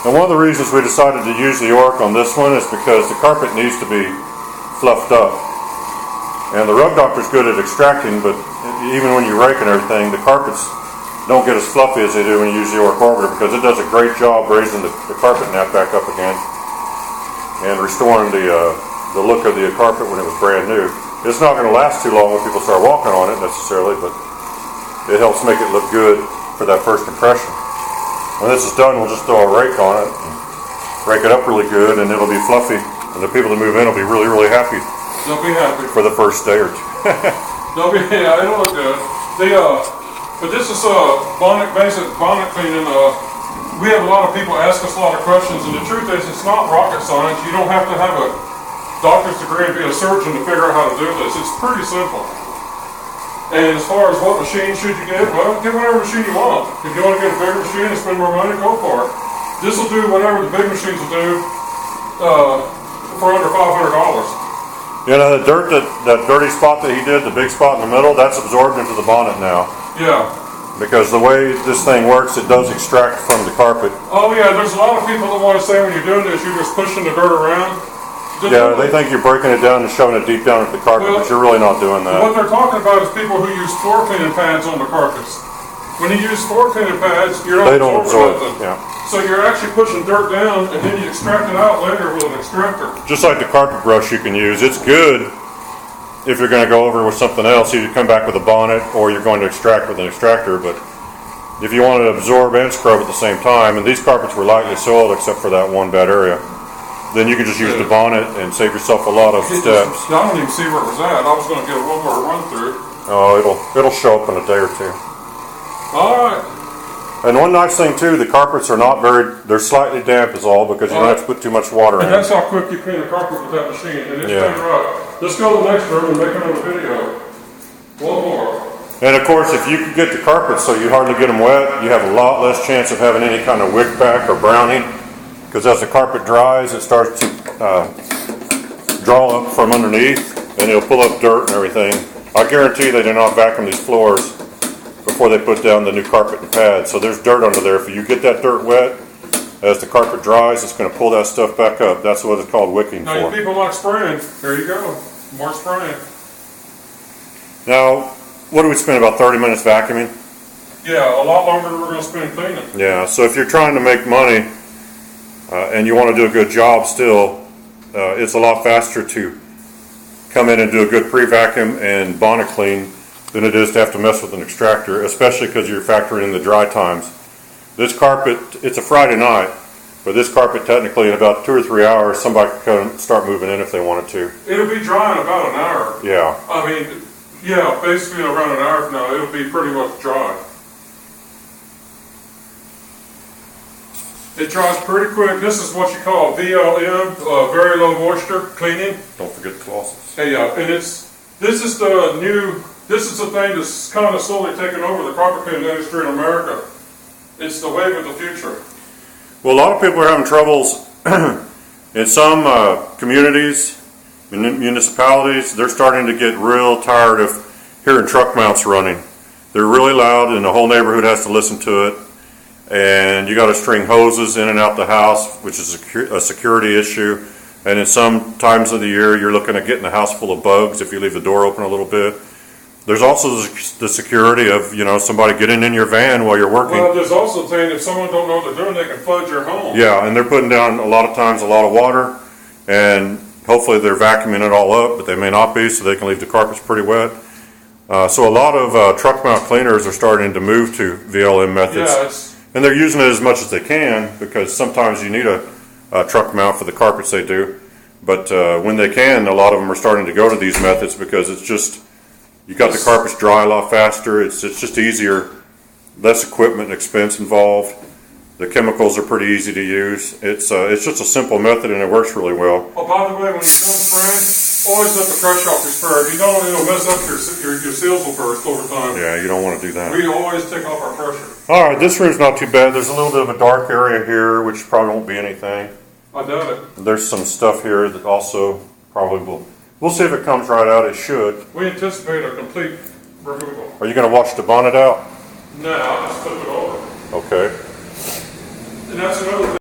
And one of the reasons we decided to use the Oreck on this one is because the carpet needs to be fluffed up. And the rug doctor's good at extracting, but even when you rake and everything, the carpets don't get as fluffy as they do when you use the Oreck Orbiter, because it does a great job raising the carpet nap back up again and restoring the look of the carpet when it was brand new. It's not going to last too long when people start walking on it necessarily, but it helps make it look good for that first impression. When this is done, we'll just throw a rake on it, and rake it up really good, and it'll be fluffy. And the people that move in will be really, really happy. They'll be happy for the first day or two. Yeah, it'll look good. But this is Bonnet, basic bonnet cleaning. We have a lot of people ask us a lot of questions, and the truth is, it's not rocket science. You don't have to have a doctor's degree and be a surgeon to figure out how to do this. It's pretty simple. And as far as what machine should you get, well, get whatever machine you want. If you want to get a bigger machine and spend more money, go for it. This will do whatever the big machines will do for under $500. You know, the dirt, that dirty spot that he did, the big spot in the middle, that's absorbed into the bonnet now. Yeah. Because the way this thing works, it does extract from the carpet. Oh yeah, there's a lot of people that want to say when you're doing this, you're just pushing the dirt around. Yeah, they think you're breaking it down and shoving it deep down into the carpet, but you're really not doing that. What they're talking about is people who use floor cleaning pads on the carpets. When you use floor cleaning pads, you're not absorbing nothing. Yeah. So you're actually pushing dirt down, and then you extract it out later with an extractor. Just like the carpet brush you can use. It's good if you're going to go over with something else. You come back with a bonnet, or you're going to extract with an extractor. But if you want to absorb and scrub at the same time, and these carpets were lightly soiled except for that one bad area, then you can just use the bonnet and save yourself a lot of steps. I don't even see where it was at. I was going to get one more run through. Oh, it'll show up in a day or two. All right. And one nice thing too, the carpets are not they're slightly damp is all, because you don't have to put too much water in. And that's how quick you clean a carpet with that machine. And it's right. Let's go to the next room and make another video. One more. And of course, if you can get the carpets so you hardly get them wet, you have a lot less chance of having any kind of wick back or browning. Because as the carpet dries, it starts to draw up from underneath, and it'll pull up dirt and everything. I guarantee they do not vacuum these floors before they put down the new carpet and pads. So there's dirt under there. If you get that dirt wet, as the carpet dries, it's going to pull that stuff back up. That's what it's called wicking for. Now, you people like spraying. There you go. More spraying. Now, what do we spend, about 30 minutes vacuuming? Yeah, a lot longer than we're going to spend cleaning. Yeah, so if you're trying to make money, and you want to do a good job still, it's a lot faster to come in and do a good pre-vacuum and bonnet clean than it is to have to mess with an extractor, especially because you're factoring in the dry times. This carpet, it's a Friday night, but this carpet technically in about 2 or 3 hours, somebody could come start moving in if they wanted to. It'll be dry in about an hour. Yeah. I mean, yeah, basically around an hour from now, it'll be pretty much dry. It dries pretty quick. This is what you call VLM, very low moisture cleaning. Don't forget the faucets. Hey, and this is the thing that's kind of slowly taking over the carpet cleaning industry in America. It's the wave of the future. Well, a lot of people are having troubles in some communities, municipalities. They're starting to get real tired of hearing truck mounts running. They're really loud, and the whole neighborhood has to listen to it. And you got to string hoses in and out the house, which is a security issue. And in some times of the year, you're looking at getting a house full of bugs if you leave the door open a little bit. There's also the security of, somebody getting in your van while you're working. Well, there's also the thing, if someone don't know what they're doing, they can flood your home. Yeah, and they're putting down a lot of times a lot of water, and hopefully they're vacuuming it all up, but they may not be, so they can leave the carpets pretty wet. So a lot of truck mount cleaners are starting to move to VLM methods. Yeah, and they're using it as much as they can, because sometimes you need a truck mount for the carpets they do. But when they can, a lot of them are starting to go to these methods, because it's just, you got the carpets dry a lot faster. It's just easier, less equipment and expense involved. The chemicals are pretty easy to use. It's just a simple method, and it works really well. Oh, by the way, when you're doing spraying, always let the pressure off your sprayer. If you don't, it'll mess up your seals will burst over time. Yeah, you don't want to do that. We always take off our pressure. All right, this room's not too bad. There's a little bit of a dark area here, which probably won't be anything. I doubt it. There's some stuff here that also probably will. We'll see if it comes right out. It should. We anticipate a complete removal. Are you going to wash the bonnet out? No, I'll just flip it over. Okay. And that's another thing.